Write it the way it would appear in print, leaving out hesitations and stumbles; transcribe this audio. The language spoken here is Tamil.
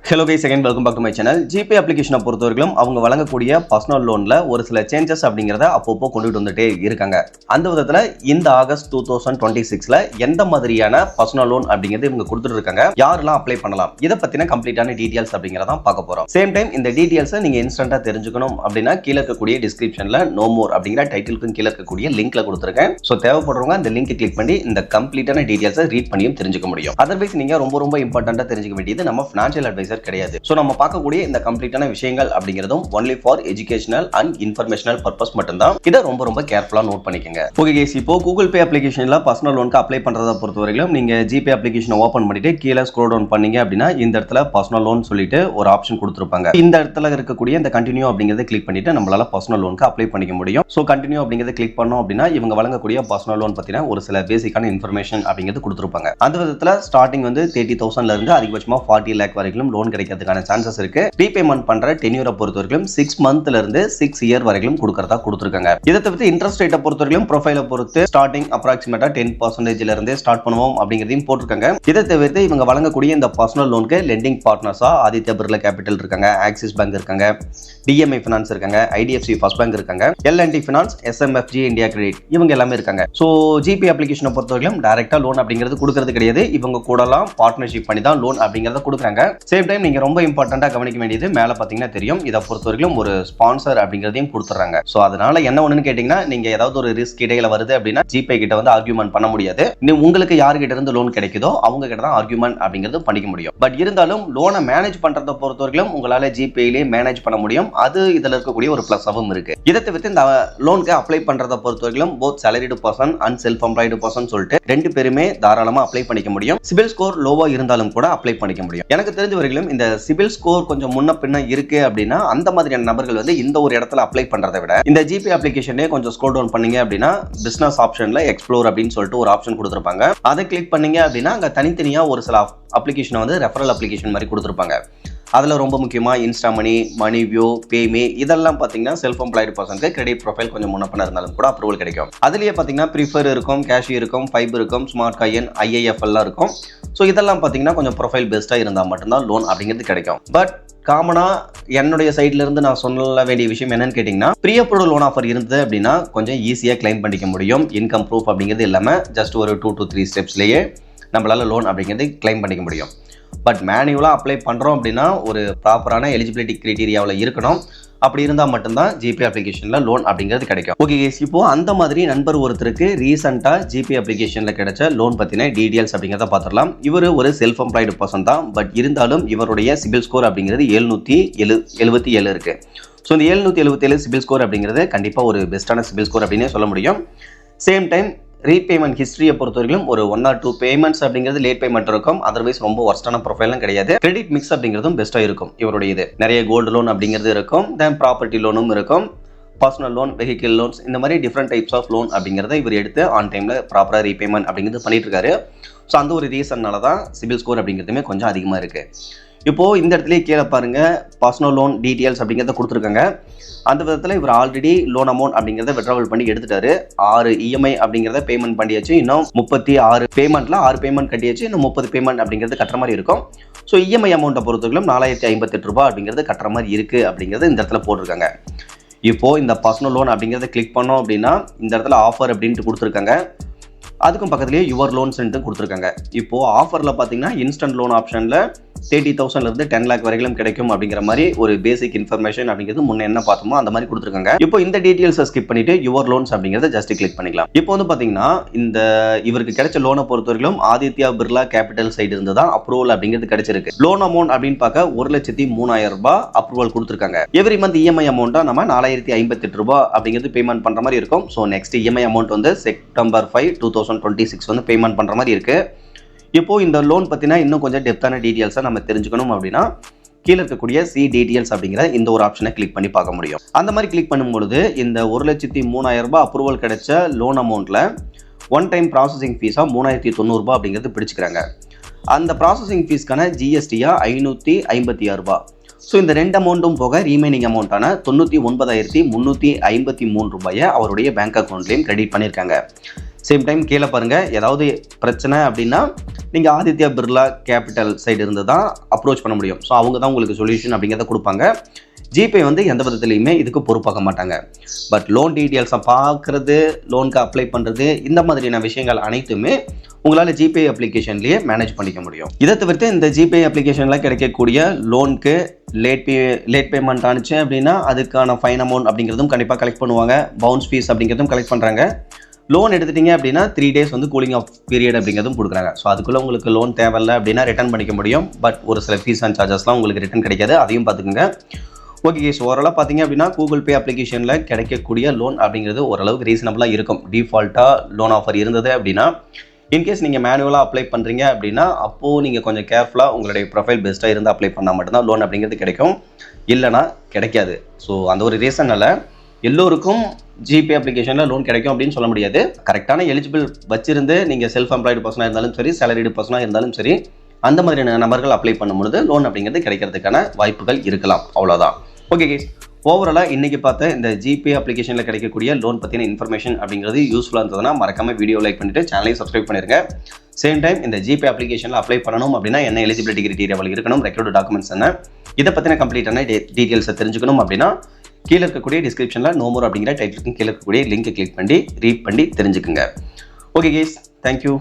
Hello guys, again welcome back to my channel. GPay application பொறுத்தவரைக்கும் அவங்க வழங்கக்கூடிய பர்சனல் லோன்ல ஒரு சில சேஞ்சஸ் அப்படிங்கறத அப்பப்போ கொண்டுட்டு வந்துட்டே இருக்காங்க. அந்த விதத்துல இந்த ஆகஸ்ட் 2026ல எந்த மாதிரியான பர்சனல் லோன் அப்படிங்கறது இவங்க கொடுத்துட்டு இருக்காங்க, யாரெல்லாம் அப்ளை பண்ணலாம், இத பத்தின கம்ப்ளீட்டான டீடைல்ஸ் அப்படிங்கறத பார்க்க போறோம். சேம் டைம் இந்த டீடைல்ஸை நீங்க இன்ஸ்டன்ட்டா தெரிஞ்சுக்கணும் அப்படின்னா கீழ இருக்கக்கூடிய டிஸ்கிரிப்ஷன்ல நோ மோர் அப்படிங்கிற டைட்டிலுக்கு கீழ இருக்கக்கூடிய லிங்க்ல கொடுத்திருக்கேன். சோ தேவைப்படுறவங்க அந்த லிங்கை கிளிக் பண்ணி இந்த கம்ப்ளீட்டான டீடைல்ஸை ரீட் பண்ணியும் தெரிஞ்சுக்க முடியும். அதர்வைஸ் நீங்க ரொம்ப இம்பார்ட்டன்ட்டா தெரிஞ்சுக்க வேண்டியது நம்ம ஃபைனான்சியல் அட்வைசர் கிடையாது. சோ நம்ம பார்க்கக்கூடிய இந்த கம்ப்ளீட்டான விஷயங்கள் அப்படிங்கிறதும் only for educational and informational purpose மட்டும்தான். இதை ரொம்ப கேர்ஃபுல்லா நோட் பண்ணிக்கங்க. ஓகே கேஸ், இப்போ கூகுள் பே அப்ளிகேஷன்ல பர்சனல் லோனுக்கு அப்ளை பண்றத பொறுத்தவரைக்கும் நீங்க ஜிபே அப்ளிகேஷனை ஓபன் பண்ணிட்டு கீழே ஸ்க்ரோல் டவுன் பண்ணீங்க அப்படின்னா இந்த இடத்துல பர்சனல் லோன் சொல்லிட்டு ஒரு ஆப்ஷன் கொடுத்திருப்பாங்க. இந்த இடத்துல இருக்கக்கூடிய இந்த கண்டினியூ அப்படிங்கறத கிளிக் பண்ணிட்டு நம்மளால பர்சனல் லோனுக்கு அப்ளை பண்ணிக்க முடியும். சோ கண்டினியூ அப்படிங்கறத கிளிக் பண்ணோம் அப்படின்னா இவங்க வழங்கக்கூடிய பர்சனல் லோன் பத்தின ஒரு சில பேசிக்கான இன்ஃபர்மேஷன் அப்படிங்கிறது கொடுத்திருப்பாங்க. அந்த விதத்துல ஸ்டார்டிங் வந்து 30,000ல இருந்து அதிகபட்சமா 40 lakh வரைக்கும் லோன் கிடைக்கிறதுக்கான சான்சஸ் இருக்கு. ரீபேமெண்ட் பண்ற டென்யூரை பொறுத்தவரைக்கும் 6 மந்த்ல இருந்து 6 இயர் வரைக்கும் கொடுக்கறதா கொடுத்திருக்காங்க. இதை தவிர்த்து இன்ட்ரெஸ்ட் ரேட்டை பொறுத்தவரைக்கும் ப்ரொஃபைலை பொறுத்து ஸ்டார்டிங் அப்ராக்சிமேட்டா 10%ல இருந்து ஸ்டார்ட் பண்ணுவோம் அப்படிங்கறதையும் போட்டிருக்காங்க. இதை தவிர்த்து இவங்க வழங்கக்கூடிய இந்த பர்சனல் லோனுக்கு லெண்டிங் பார்ட்னர்ஸா ஆதித்யா பிர்லா கேபிட்டல் இருக்காங்க, ஆக்சிஸ் பேங்க் இருக்காங்க, டிஎம்ஐ ஃபினான்ஸ் இருக்காங்க, ஐடிஎஃப்சி ஃபர்ஸ்ட் பேங்க் இருக்காங்க, L and T finance, SMFG India credit, இவங்க எல்லாமே இருக்காங்க. சோ ஜிபே அப்ளிகேஷனை பொறுத்தவரைக்கும் டைரக்டா லோன் அப்படிங்கிறது கொடுக்கறது கிடையாது. இவங்க கூடலாம் பார்ட்னர்ஷிப் பண்ணி தான் லோன் அப்படிங்கறத கொடுக்குறாங்க. சேம் டைம் நீங்க ரொம்ப இம்பார்ட்டன்ட்டா கவனிக்க வேண்டியது மேல பாத்தீங்கன்னா தெரியும், இதை பொறுத்தவரைக்கும் ஒரு ஸ்பான்சர் அப்படிங்கறதையும் கொடுத்துறாங்க. சோ அதனால என்ன ஒண்ணுன்னு கேட்டீங்கன்னா, நீங்க ஏதாவது ஒரு ரிஸ்க் இடையில வருது அப்படின்னா ஜிபே கிட்ட வந்து ஆர்கியூமெண்ட் பண்ண முடியாது. உங்களுக்கு யார்கிட்ட இருந்து லோன் கிடைக்குதோ அவங்க கிட்ட தான் ஆர்கியூமெண்ட் அப்படிங்கிறது பண்ணிக்க முடியும். பட் இருந்தாலும் லோனை மேனேஜ் பண்றத பொறுத்தவரைக்கும் உங்களால ஜிபேலயே மேனேஜ் பண்ண முடியும். அது இதுல இருக்கக்கூடிய ஒரு பிளஸாவும் இருக்கு. இதை தவிர்த்து இந்த லோனுக்கு அப்ளை பண்றத பொறுத்தவரைக்கும் both salaried person and self employed person சொல்லிட்டு ரெண்டு பேருமே தாராளமா அப்ளை பண்ணிக்க முடியும். சிபில் ஸ்கோர் லோவா இருந்தாலும் கூட அப்ளை பண்ணிக்க முடியும். எனக்கு தெரிஞ்ச வரைக்கும் இந்த சிபில் ஸ்கோர் கொஞ்சம் முன்ன பின்ன இருக்கு அப்படின்னா அந்த மாதிரியான நபர்கள் வந்து இந்த ஒரு இடத்துல அப்ளை பண்றதை விட இந்த ஜிபே அப்ளிகேஷனே கொஞ்சம் ஸ்க்ரோல் டவுன் பண்ணீங்க அப்படின்னா பிசினஸ் ஆப்ஷன்ல எக்ஸ்ப்ளோர் அப்படின்னு சொல்லிட்டு ஒரு ஆப்ஷன் கொடுத்திருப்பாங்க. அதை கிளிக் பண்ணீங்க அப்படின்னா அங்க தனித்தனியா ஒரு சில அப்ளிகேஷனை வந்து ரெஃபரல் அப்ளிகேஷன் மாதிரி கொடுத்திருப்பாங்க. அதுல ரொம்ப முக்கியமா இன்ஸ்டா மணி, மணி வியூ, பேமே இதெல்லாம் பாத்தீங்கன்னா செல்ஃப் எம்ப்ளாய்டு பர்சனுக்கு கிரெடிட் ப்ரொஃபைல் கொஞ்சம் முன்னப்பன இருந்தாலும் கூட அப்ரூவல் கிடைக்கும். அதுலயே பாத்தீங்கன்னா ப்ரிஃபர் இருக்கும், கேஷ் இருக்கும், ஃபைபர் இருக்கும், ஸ்மார்ட் காயின், ஐஐஎஃப் எல்லாம் இருக்கும். ஸோ இதெல்லாம் பாத்தீங்கன்னா கொஞ்சம் ப்ரொஃபைல் பெஸ்டா இருந்தா மட்டும்தான் லோன் அப்படிங்கிறது கிடைக்கும். பட் காமனா என்னுடைய சைட்ல இருந்து நான் சொல்ல வேண்டிய விஷயம் என்னன்னு கேட்டீங்கன்னா, ப்ரீ அப்ரூவல் லோன் ஆஃபர் இருந்தது அப்படின்னா கொஞ்சம் ஈஸியா கிளைம் பண்ணிக்க முடியும். இன்கம் ப்ரூஃப் அப்படிங்கிறது இல்லாம ஜஸ்ட் ஒரு 2 to 3 ஸ்டெப்ஸ்லயே நம்மளால லோன் அப்படிங்கிறது கிளைம் பண்ணிக்க முடியும். பட் மேனுவலா அப்ளை பண்றோம் அப்படின்னா ஒரு ப்ராப்பரான எலிஜிபிலிட்டி கிரைட்டீரியாவில் இருக்கணும். அப்படி இருந்தா மட்டும்தான் ஜிபே அப்ளிகேஷன்ல லோன் அப்படிங்கிறது கிடைக்கும். ஓகே கேஸ், இப்போ அந்த மாதிரி நண்பர் ஒருத்தருக்கு ரீசெண்டா ஜிபே அப்ளிகேஷன்ல கிடைச்ச லோன் பத்தின டீடைல்ஸ் அப்படிங்கிறத பார்த்துடலாம். இவர் ஒரு செல்ஃப் எம்ப்ளாய்டு பர்சன் தான். பட் இருந்தாலும் இவருடைய சிபில் ஸ்கோர் அப்படிங்கிறது 777 இருக்கு. ஸோ இந்த 777 சிபில் ஸ்கோர் அப்படிங்கிறது கண்டிப்பா ஒரு பெஸ்டான சிபில் ஸ்கோர் அப்படின்னே சொல்ல முடியும். சேம் டைம் ரீபேமெண்ட் ஹிஸ்டரியை பொறுத்தவரைக்கும் ஒரு 1 or 2 பேமெண்ட்ஸ் அப்படிங்கிறது லேட் பேமெண்ட் இருக்கும். அதர்வைஸ் ரொம்ப ஒர்ஸ்டான ப்ரொஃபைலும் கிடையாது. கிரெடிட் மிக்ஸ் அப்படிங்கிறதும் பெஸ்ட்டாக இருக்கும். இவருடைய இது நிறைய கோல்டு லோன் அப்படிங்கிறது இருக்கும், தென் ப்ராப்பர்ட்டி லோனும் இருக்கும், பர்சனல் லோன், வெஹிக்கிள் லோன்ஸ், இந்த மாதிரி டிஃப்ரெண்ட் டைப்ஸ் ஆஃப் லோன் அப்படிங்கிறத இவர் எடுத்து ஆன் டைம்ல ப்ராப்பராக ரீபேமெண்ட் அப்படிங்கிறது பண்ணிட்டு இருக்காரு. ஸோ அந்த ஒரு ரீசன்னால தான் சிபில் ஸ்கோர் அப்படிங்கிறதுமே கொஞ்சம் அதிகமாக இருக்கு. இப்போ இந்த இடத்துலயே கீழே பாருங்க பர்சனல் லோன் டீடைல்ஸ் அப்படிங்கிறத கொடுத்துருக்காங்க. அந்த விதத்தில் இவர் ஆல்ரெடி லோன் அமௌண்ட் அப்படிங்கிறத விட்ராவல் பண்ணி எடுத்துட்டாரு. 6 இஎம்ஐ அப்படிங்கிறத பேமெண்ட் பண்ணியாச்சு. இன்னும் 36 பேமெண்ட்ல 6 பேமெண்ட் கட்டியாச்சு. இன்னும் 30 பேமெண்ட் அப்படிங்கிறது கட்டுற மாதிரி இருக்கும். ஸோ இஎம்ஐ அமௌண்ட்டை பொறுத்தவரைக்கும் 4058 ரூபாய் அப்படிங்கிறது கட்டுற மாதிரி இருக்கு அப்படிங்கிறது இந்த இடத்துல போட்டிருக்காங்க. இப்போ இந்த பர்சனல் லோன் அப்படிங்கிறத கிளிக் பண்ணோம் அப்படின்னா இந்த இடத்துல ஆஃபர் அப்படின்ட்டு கொடுத்துருக்காங்க. அதுக்கும் பக்கத்துலேயே யுவர் லோன்ஸ்ன்ட்டு கொடுத்துருக்காங்க. இப்போ ஆஃபரில் பார்த்தீங்கன்னா இன்ஸ்டன்ட் லோன் ஆப்ஷனில் 30,000ல இருந்து 10 lakh வரைக்கும் கிடைக்கும் அப்படிங்கிற மாதிரி ஒரு பேசிக் இன்ஃபர்மேஷன் அப்படிங்கிறது முன்ன என்ன பார்த்தோமோ அந்த மாதிரி கொடுத்துருக்காங்க. இப்போ இந்த டீடைல்ஸை ஸ்கிப் பண்ணிட்டு யுவர் லோன்ஸ் அப்படிங்கிறத ஜஸ்ட் கிளிக் பண்ணிக்கலாம். இப்போ வந்து பார்த்தீங்கன்னா இந்த இவருக்கு கிடைச்ச லோனை பொறுத்தவரைக்கும் ஆதித்யா பிர்லா கேபிட்டல் சைடு இருந்து தான் அப்ரூவல் அப்படிங்கிறது கிடைச்சிருக்கு. லோன் அமௌண்ட் அப்படின்னு பார்க்க 1,03,000 ரூபாய் அப்ரூவல் கொடுத்துருக்காங்க. எவ்ரி மந்த் இஎம்ஐ அமௌண்ட்டா நம்ம 4,058 ரூபாய் அப்படிங்கிறது பேமெண்ட் பண்ற மாதிரி இருக்கும். ஸோ நெக்ஸ்ட் இஎம்ஐ அமௌண்ட் வந்து September 5, 2026 வந்து பேமெண்ட் பண்ற மாதிரி இருக்கு. இப்போ இந்த லோன் பத்தினா இன்னும் கொஞ்சம் டெப்தான டீடைல்ஸை நம்ம தெரிஞ்சுக்கணும் அப்படின்னா கீழே இருக்கக்கூடிய சி டீடைல்ஸ் அப்படிங்கிற இந்த ஒரு ஆப்ஷனை கிளிக் பண்ணி பார்க்க முடியும். அந்த மாதிரி கிளிக் பண்ணும்பொழுது இந்த 1,03,000 ரூபாய் அப்ரூவல் கிடைச்ச லோன் அமௌண்ட்ல ஒன் டைம் ப்ராசஸிங் ஃபீஸா 3,900 ரூபாய் அப்படிங்கிறது பிடிச்சிக்கிறாங்க. அந்த ப்ராசஸிங் ஃபீஸ்க்கான ஜிஎஸ்டியா 556 ரூபாய். ஸோ இந்த ரெண்டு அமௌண்ட்டும் போக ரீமைனிங் அமௌண்ட்டான 99,353 ரூபாயை அவருடைய பேங்க் அக்கௌண்ட்லேயும் கிரெடிட் பண்ணியிருக்காங்க. சேம் டைம் கீழே பாருங்க, ஏதாவது பிரச்சனை அப்படின்னா நீங்கள் ஆதித்யா பிர்லா கேபிட்டல் சைடு இருந்து தான் அப்ரோச் பண்ண முடியும். ஸோ அவங்க தான் உங்களுக்கு சொல்யூஷன் அப்படிங்கிறத கொடுப்பாங்க. ஜிபே வந்து எந்த விதத்துலையுமே இதுக்கு பொறுப்பாக மாட்டாங்க. பட் லோன் டீட்டெயில்ஸை பார்க்குறது, லோனுக்கு அப்ளை பண்ணுறது, இந்த மாதிரியான விஷயங்கள் அனைத்துமே உங்களால் ஜிபே அப்ளிகேஷன்லேயே மேனேஜ் பண்ணிக்க முடியும். இதை தவிர்த்து இந்த ஜிபே அப்ளிகேஷனில் கிடைக்கக்கூடிய லோனுக்கு லேட் பேமெண்ட் ஆனிச்சு அப்படின்னா அதுக்கான ஃபைன் அமௌண்ட் அப்படிங்கிறதும் கண்டிப்பாக கலெக்ட் பண்ணுவாங்க. பவுன்ஸ் ஃபீஸ் அப்படிங்கிறதும் கலெக்ட் பண்ணுறாங்க. லோன் எடுத்துட்டீங்க அப்படின்னா 3 days வந்து கூலிங் ஆஃப் பீரியட் அப்படிங்கிறதும் கொடுக்குறாங்க. ஸோ அதுக்குள்ளே உங்களுக்கு லோன் தேவையில்லை அப்படின்னா ரிட்டர்ன் பண்ணிக்க முடியும். பட் ஒரு சில ஃபீஸ் அண்ட் சார்ஜஸ்லாம் உங்களுக்கு ரிட்டர்ன் கிடைக்காது, அதையும் பார்த்துக்குங்க. ஓகே கேஸ், ஓரளவு பார்த்தீங்க அப்படின்னா கூகுள் பே அப்ளிகேஷனில் கிடைக்கக்கூடிய லோன் அப்படிங்கிறது ஓரளவுக்கு ரீசனபிளாக இருக்கும். டிஃபால்ட்டாக லோன் ஆஃபர் இருந்தது அப்படின்னா, இன்கேஸ் நீங்கள் மேனுவலாக அப்ளை பண்ணுறீங்க அப்படின்னா அப்போது நீங்கள் கொஞ்சம் கேர்ஃபுல்லாக உங்களுடைய ப்ரொஃபைல் பெஸ்ட்டாக இருந்து அப்ளை பண்ணால் மட்டும்தான் லோன் அப்படிங்கிறது கிடைக்கும், இல்லைனா கிடைக்காது. ஸோ அந்த ஒரு ரீசனால் எல்லோருக்கும் ஜிபே அப்ளிகேஷனில் லோன் கிடைக்கும் அப்படின்னு சொல்ல முடியாது. கரெக்டான எலிஜிபிள் வச்சிருந்து நீங்கள் செல்ஃப் எம்ப்ளாய்டு பர்சனாக இருந்தாலும் சரி, சேலரிடு பர்சனாக இருந்தாலும் சரி, அந்த மாதிரியான நபர்கள் அப்ளை பண்ணும்பொழுது லோன் அப்படிங்கிறது கிடைக்கிறதுக்கான வாய்ப்புகள் இருக்கலாம். அவ்வளோதான். ஓகே கேஸ், ஓவராலாக இன்றைக்கி பார்த்த இந்த ஜிபே அப்ளிகேஷனில் கிடைக்கக்கூடிய லோன் பற்றின இன்ஃபர்மேஷன் அப்படிங்கிறது யூஸ்ஃபுல்லாக இருந்ததுன்னா மறக்காம வீடியோ லைக் பண்ணிவிட்டு சேனலையும் சப்ஸ்கிரைப் பண்ணிருங்க. சேம் டைம் இந்த ஜிபே அப்ளிகேஷனில் அப்ளை பண்ணணும் அப்படின்னா என்ன எலிஜிபிலிட்டி கிரைட்டீரியாவில் இருக்கணும், ரெக்வயர்டு டாக்குமெண்ட்ஸ் என்ன, இதை பற்றின கம்ப்ளீட்டான டீட்டெயில்ஸை தெரிஞ்சுக்கணும் அப்படின்னா கீழே இருக்கக்கூடிய டிஸ்கிரிப்ஷனில் நோ மோர் அப்படிங்கிற டைட்டிலுக்கும் கீழே இருக்கக்கூடிய லிங்கை கிளிக் பண்ணி ரீட் பண்ணி தெரிஞ்சுக்குங்க. Okay guys, thank you.